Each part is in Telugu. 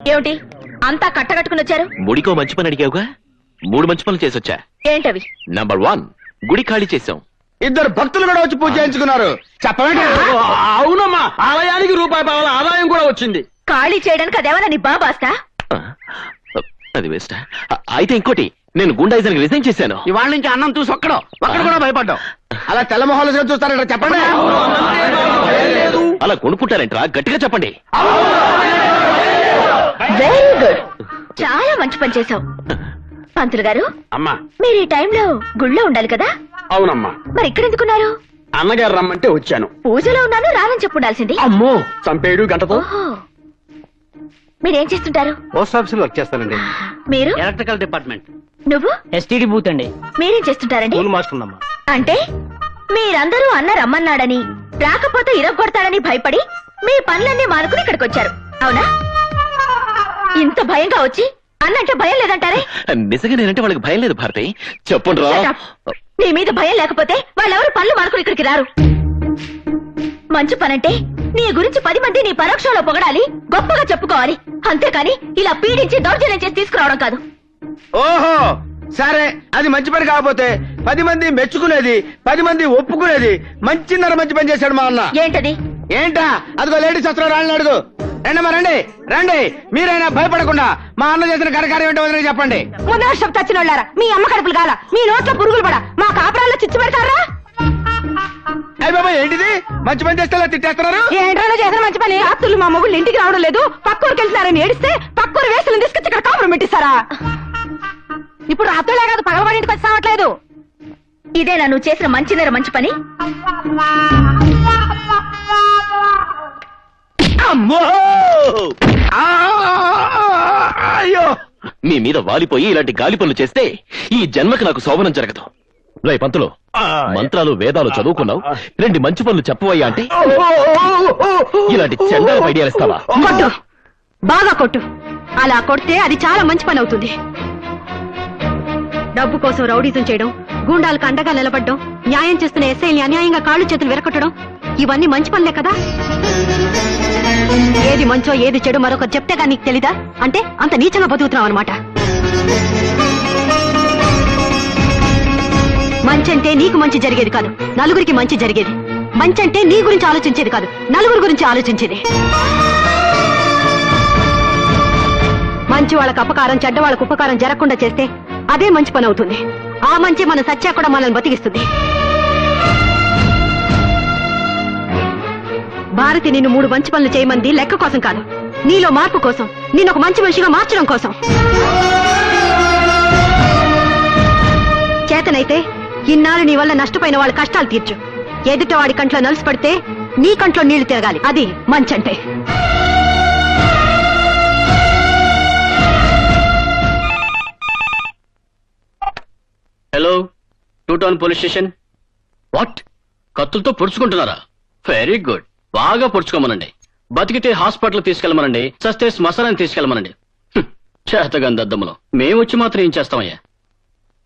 ఏమిటి అంతా కట్టకట్టుకుని వచ్చారు? ముడికో మంచి పని అడిగావుగా, 3 మంచి పనులు చేసొచ్చా. ఏంటవి? నంబర్ 1, గుడి ఖాళీ చేశాం. 2 భక్తులు కూడా వచ్చి పూజ చేయించుకున్నారు. చెప్పండి. అవునమ్మా, ఆలయానికి ₹1 ఆదాయం కూడా వచ్చింది. ఖాళీ చేయడానికి అదేమన్నా నీ బాబాస్తా? అది వేస్ట్. అయితే ఇంకోటి, నేను గుండాయిజానికి రిజైన్ చేశాను. ఇవాళ నుంచి అన్నం చూసి ఒక్కడు కూడా భయపడ్డాం. అలా తెల్లమొహాలు చూస్తారంట. చెప్పండి. అలా కొనుక్కుంటారంట్రా, గట్టిగా చెప్పండి. వెరీ గుడ్, చాలా మంచి పని చేశావు. పంతులు గారు, అమ్మా మీరు ఈ టైంలో గుళ్ళో ఉండాలి కదా? అవునమ్మా. మరి ఇక్కడ ఎందుకున్నారు? అన్నగారు రమ్మంటే వచ్చాను. పూజలో ఉన్నాను రానని చెప్పుండాల్సింది. అమ్మో, చంపేడు గంటతో. ఓహో, మీరేం చేస్తుంటారు? పోస్ట్ ఆఫీస్ లో వర్క్ చేస్తానండి. మీరు? Electrical department. నువ్వు? ఎస్టీడీ బూత్ అండి. మీరేం చేస్తుంటారండి? స్కూల్ మాస్టర్ అమ్మా. అంటే మీరందరూ అన్న రమ్మన్నాడని, రాకపోతే ఇరగొడతాడని భయపడి మీ పనులన్నీ మానుకుని ఇక్కడికి వచ్చారు, అవునా? ఇంత భయంగా వచ్చి అన్నంటే భయం లేదంటారే? నిజంగా నేనంటే వాళ్ళకి భయం లేదు భారతి. చెప్పండి రా. Shut up. నీ మీద భయం లేకపోతే వాళ్ళెవరు పనులు మానుకుని ఇక్కడికి రారు. మంచి పనంటే నీ గురించి 10 మంది నీ పరోక్షంలో పొగడాలి, గొప్పగా చెప్పుకోవాలి. అంతేకాని ఇలా పీడించి దౌర్జన్యం చేసి తీసుకురావడం కాదు. ఓహో, సరే, అది మంచి పని కాకపోతే 10 మంది మెచ్చుకునేది, 10 మంది ఒప్పుకునేది. మంచిన్నర మంచి పని చేశాడు మా అన్న. ఏంటది? ఏంటా? అదిగో లేడీస్ వస్త్రం రాళ్ళని అడుగు. రండమ్మా, రండి రండి. మీరైనా భయపడకుండా మా అన్న చేసిన కరకార్యం ఏంటో వదిలే చెప్పండి. ముందు వర్షం చచ్చినోళ్ళారా, మీ అమ్మ కడుపులు కాల, మీ నోట్లో పురుగులు పడ, మా కాపురాల్లో చిచ్చు పెడతారా? అయ్య బాబా, ఏంటిది? మంచి పని చేస్తే తిట్టేస్తున్నారు. ఏంట్రా చేసిన మంచి పని? అత్తులు మా మొగుళ్ళు ఇంటికి రావడం లేదు, పక్కూరికి వెళ్తున్నారని ఏడిస్తే పక్కూరు వేసులను తీసుకొచ్చి ఇక్కడ కాపురం పెట్టిస్తారా? ఇప్పుడు అత్తులే కాదు, పగలవాడి ఇంటికి వచ్చి సావట్లేదు. ఇదేనా నువ్వు చేసిన మంచిన్నర మంచి పని? అమ్మో, అయ్యో, మీ మీద వాలిపోయి ఇలాంటి గాలి పనులు చేస్తే ఈ జన్మకి నాకు శోభనం జరగదు. రై పంతులు, మంత్రాలు వేదాలు చదువుకున్నావు, 2 మంచి పనులు చెప్పవయ్యా అంటే ఇలాంటి చెండాల ఐడియాలు ఇస్తావా? కొట్టు, బాగా కొట్టు. అలా కొడితే అది చాలా మంచి పని అవుతుంది. డబ్బు కోసం రౌడీజం చేయడం, గూండాలకు అండగా నిలబడడం, న్యాయం చేస్తున్న ఎస్ఐల్ని అన్యాయంగా కాళ్ళు చేతులు విరగొట్టడం, ఇవన్నీ మంచి పనులే కదా? ఏది మంచో ఏది చెడు మరొకరు చెప్తేగా నీకు తెలీదా? అంటే అంత నీచంగా బతుకుతున్నావు అనమాట. మంచంటే నీకు మంచి జరిగేది కాదు, నలుగురికి మంచి జరిగేది. మంచంటే నీ గురించి ఆలోచించేది కాదు, నలుగురి గురించి ఆలోచించేది. మంచి వాళ్ళకు అపకారం, చెడ్డ వాళ్ళకు ఉపకారం జరగకుండా చేస్తే అదే మంచి పని అవుతుంది. ఆ మంచి మన సత్య కూడా మనల్ని బతికిస్తుంది. భారతి నిన్ను 3 మంచి పనులు చేయమంది లెక్క కోసం కాదు, నీలో మార్పు కోసం, నేను ఒక మంచి మనిషిగా మార్చడం కోసం. చేతనైతే ఇన్నాళ్ళు నీ వల్ల నష్టపోయిన వాళ్ళ కష్టాలు తీర్చు. ఎదుట వాడి కంట్లో నలుసు పడితే నీ కంట్లో నీళ్లు తిరగాలి, అది మంచంటే. Hello, 2 town police station. What? కత్తులతో పొడుచుకుంటున్నారా? వెరీ గుడ్, బాగా పొడుచుకోమనండి. బతికితే హాస్పిటల్ తీసుకెళ్ళమనండి, చస్తే శ్మశానాన్ని తీసుకెళ్ళమనండి. చేతగా దద్దమ్మలో మేము వచ్చి మాత్రం ఏం చేస్తామయ్యా?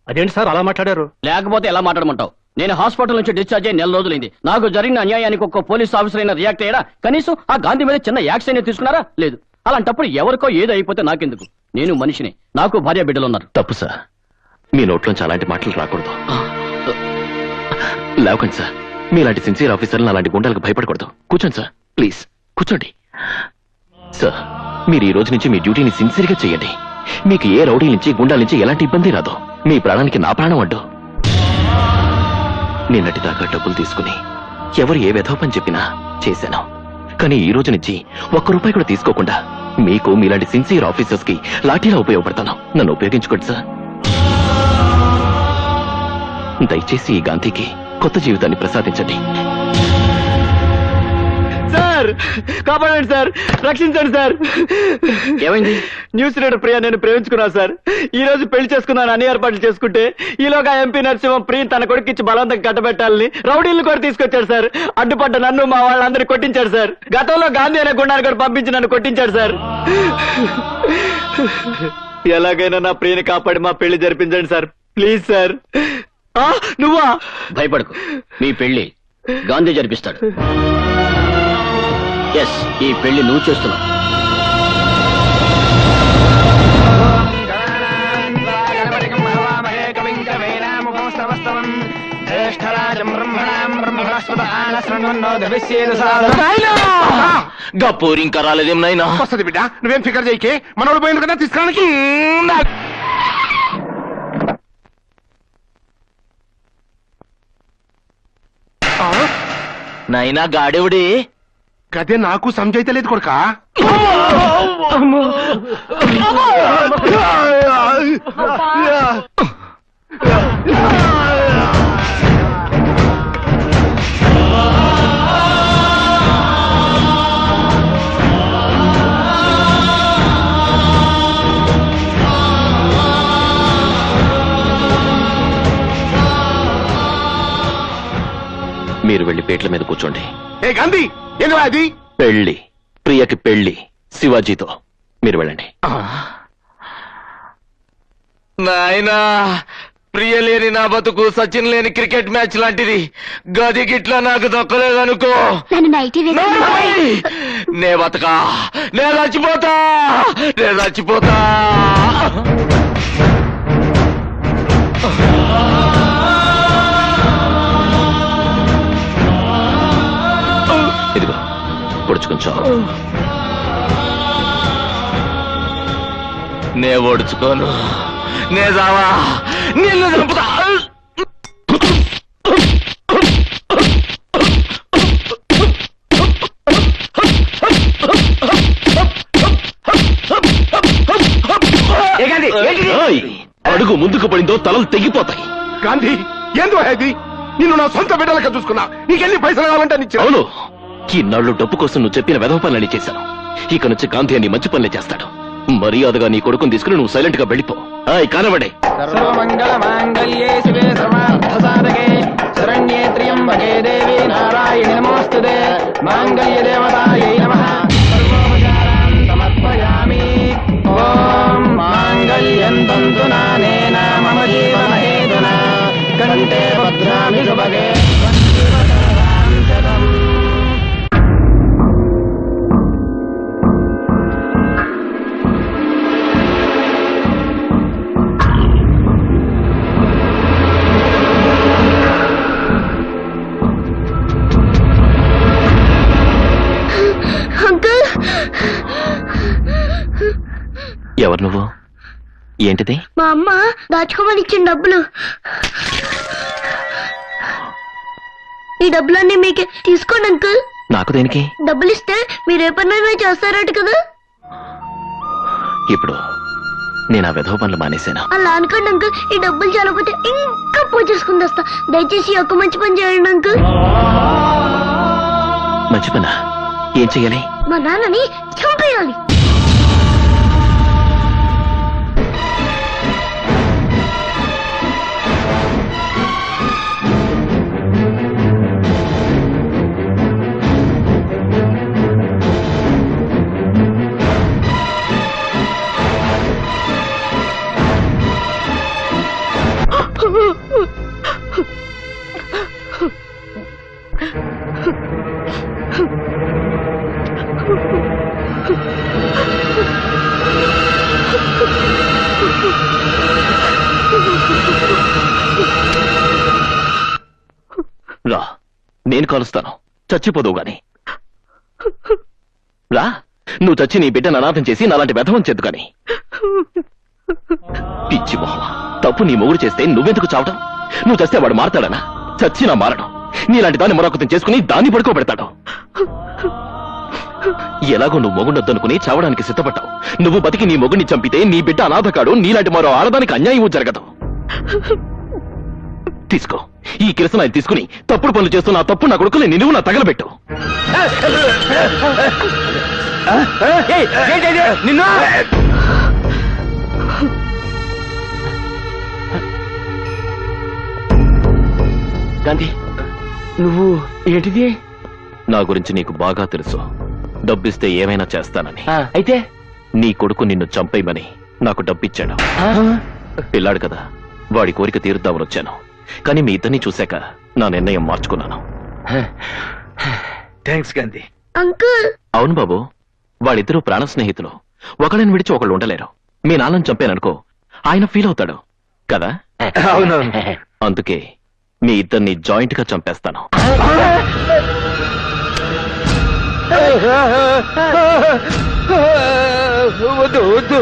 అదేంటి సార్ అలా మాట్లాడారు? లేకపోతే ఎలా మాట్లాడమంటావు? నేను హాస్పిటల్ నుంచి డిశ్చార్జ్ అయ్యి 4 రోజులైంది. నాకు జరిగిన అన్యాయానికి ఒక్క పోలీస్ ఆఫీసర్ అయినా రియాక్ట్ అయ్యాడా? కనీసం ఆ గాంధీ మీద చిన్న యాక్షన్ అయినా తీసుకున్నారా? లేదు. అలాంటప్పుడు ఎవరికో ఏదో అయిపోతే నాకెందుకు? నేను మనిషిని, నాకు భార్య బిడ్డలు ఉన్నారు. తప్పు సార్, మీ నోట్లోంచి అలాంటి మాటలు రాకూడదు. లేకండి సార్, మీలాంటి సిన్సియర్ ఆఫీసర్లు అలాంటి గుండాలకు భయపడకూడదు. కూర్చోండి సార్, ప్లీజ్ కూర్చోండి. సార్, మీరు ఈ రోజు నుంచి మీ డ్యూటీని సిన్సియర్గా చేయండి. మీకు ఏ రౌడీ నుంచి గుండాల నుంచి ఎలాంటి ఇబ్బంది రాదు. మీ ప్రాణానికి నా ప్రాణం అడ్డు. నిన్నటిదాకా డబ్బులు తీసుకుని ఎవరు ఏ వెధవ పని చెప్పినా చేశాను. కానీ ఈ రోజు నుంచి ₹1 కూడా తీసుకోకుండా మీకు మీలాంటి సిన్సియర్ ఆఫీసర్స్ కి లాఠీలా ఉపయోగపడతాను. నన్ను ఉపయోగించుకోండి సార్. దయచేసి ఈ గాంధీకి కొత్త జీవితాన్ని ప్రసాదించండి. సార్ కాపాడండి సార్, రక్షించండి సార్. ఏమైంది? న్యూస్ రీడర్ ప్రియా నేను ప్రేమించుకున్నాను సార్. ఈ రోజు పెళ్లి చేసుకున్నాను, అన్ని ఏర్పాట్లు చేసుకుంటే ఈలోగా ఎంపీ నరసింహం ప్రియ తన కొడుకిచ్చి బలవంతం కట్టబెట్టాలని రౌడీలను కూడా తీసుకొచ్చాడు సార్. అడ్డుపడ్డ నన్ను మా వాళ్ళందరూ కొట్టించాడు సార్. గతంలో గాంధీ అనే గుండాన్ని కూడా పంపించి నన్ను కొట్టించాడు సార్. ఎలాగైనా నా ప్రియని కాపాడి మా పెళ్లి జరిపించండి సార్, ప్లీజ్ సార్. నువ్వా? భయపడకు, మీ పెళ్లి గాంధీ జరిపిస్తాడు. ఎస్, ఈ పెళ్లి నువ్వు చేస్తున్నావు. గప్పూరి ఇంకా రాలేదేం నాయనా? వస్తుంది బిడ్డ, నువ్వేం ఫికర్ చేయకే. మనోడు పోయింది కదా తీసుకురానికి. నాయనా గాడెవుడే? గదే నాకు సంజయితలేదు కొడుక. మీరు వెళ్ళి పేట్ల మీద కూర్చోండి. ఏ గాంధీ, ఏంది అది? పెళ్లి, ప్రియకి పెళ్లి శివాజీతో. మీరు వెళ్ళండి. నాయనా, ప్రియ లేని నా బతుకు సచిన్ లేని క్రికెట్ మ్యాచ్ లాంటిది. గది గిట్లా నాకు దక్కలేదనుకో, నే బతకా, నే చచ్చిపోతా, నే చచ్చిపోతా. ఇదిగో పొడుచుకుంచా. నే ఓడుచుకోను, నే జావా, నిన్ను చంపుతా. అడుగు ముందుకు పడిందో తలలు తెగిపోతాయి. గాంధీ, ఏందో అది? నిన్ను నా సొంత బిడ్డలక చూసుకున్నా. నీకెన్ని పైసలు కావాలంటే అని ఇచ్చాను. అవును, ఈనాళ్ళు డబ్బు కోసం నువ్వు చెప్పిన వెధవ పనులని చేశాను. ఇక నుంచి గాంధీ అని మంచి పనులే చేస్తాడు. మర్యాదగా నీ కొడుకుని తీసుకుని నువ్వు సైలెంట్ గా వెళ్ళిపో. కానివ్వండి. సర్వమంగళ మాంగళ్యే శివే సర్వార్థ సాధకే శరణ్యే త్ర్యంబకే దేవి నారాయణి నమోస్తుతే మాంగళ్య దేవతాయై నమః. సర్వోపచారాన్ సమర్పయామి. ఓం మాంగళ్యం తంతు నానేన మమ జీవన హేతునా కంఠే భద్రామి శుభగే. ఎవరు నువ్వు? ఏంటిది? మా అమ్మ దాచుకోమని ఇచ్చిన డబ్బులు. ఈ డబ్బులన్నీ మీకే తీసుకోండి అంకుల్. నాకు దేనికి? డబ్బులు ఇస్తే మీరు ఏ పనులైనా చేస్తారట కదా. ఇప్పుడు నేను ఆ వెధవ పనులు మానేశాను. అలా అనుకోండి అంకుల్. ఈ డబ్బులు చాలకపోతే ఇంకా పూజ చేసుకుని వస్తా. దయచేసి ఒక మంచి పని చేయండి అంకుల్. మంచి పనా? ఏం చెయ్యాలి? మా నాన్నని చంపేయాలి. రా, నేను కలుస్తాను. చచ్చిపోదువు గాని రా. నువ్వు చచ్చి నీ బిడ్డను అనాథం చేసి నాలాంటి వెధవం చేద్దు గాని. పిచ్చి మొహ, తప్పు నీ మొగుడు చేస్తే నువ్వెందుకు చావటం? నువ్వు చేస్తే వాడు మారతాడనా? చచ్చినా మారడం. నీలాంటి దాన్ని మరొకతం చేసుకుని దాన్ని పడుకోబెడతాడు. ఎలాగో నువ్వు మొగుడొద్దనుకుని చావడానికి సిద్ధపడ్డావు. నువ్వు బతికి నీ మొగుడిని చంపితే నీ బిడ్డ అనాథకాడు. నీలాంటి మరో ఆడదానికి అన్యాయం జరగదు. తీసుకో, ఈ కిరసనాయిలు తీసుకుని తప్పుడు పనులు చేస్తున్న ఆ తప్పు నా కొడుకుని నిన్ను నా తగలబెట్టు. నిన్ను గాంధీ, నువ్వు ఏంటిది? నా గురించి నీకు బాగా తెలుసు. డబ్బిస్తే ఏమైనా చేస్తానని. అయితే నీ కొడుకు నిన్ను చంపేయమని నాకు డబ్బిచ్చాడు. పిల్లాడు కదా, వాడి కోరిక తీరుద్దామని వచ్చాను. కానీ మీ ఇద్దరిని చూశాక నా నిర్ణయం మార్చుకున్నాను. థ్యాంక్స్ గాంధీ. అంకుల్, అవును బాబు, వాళ్ళిద్దరూ ప్రాణ స్నేహితులు. ఒకళ్ళని విడిచి ఒకళ్ళు ఉండలేరు. మీ నాన్నని చంపాననుకో, ఆయన ఫీల్ అవుతాడు కదా. అవునవును. అందుకే మీ ఇద్దరిని జాయింట్ గా చంపేస్తాను. వద్దు వద్దు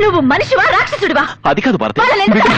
నువ్వు మనిషివా రాక్షసుడివా? అది కాదు భారతి. వాళ్ళని ఎందుకు-